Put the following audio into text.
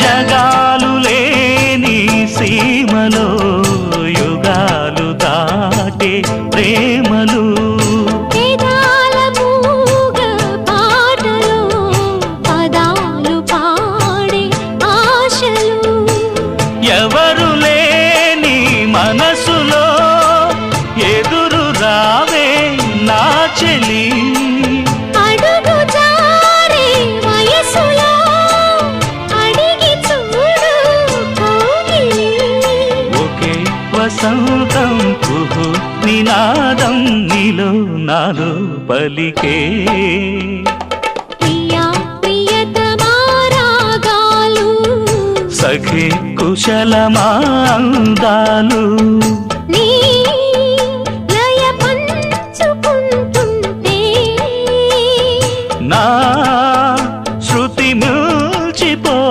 జగాలు లేని సీమలో యుగాలు దాటే ప్రేమలు వేదాల మూగ పాటలో పదాలు పాడే ఆశలు ఎవరు లేని మనసులో ఎదురు రావే నా చెలి అడుగు జారే వయసులో అడిగి చూడు కౌగిలి ఒకే వసంతం కుహు నినాదం నీలో నాలో పలికే ప్రియా ప్రియతమా రాగాలు సఖి కుశలమా అందాలు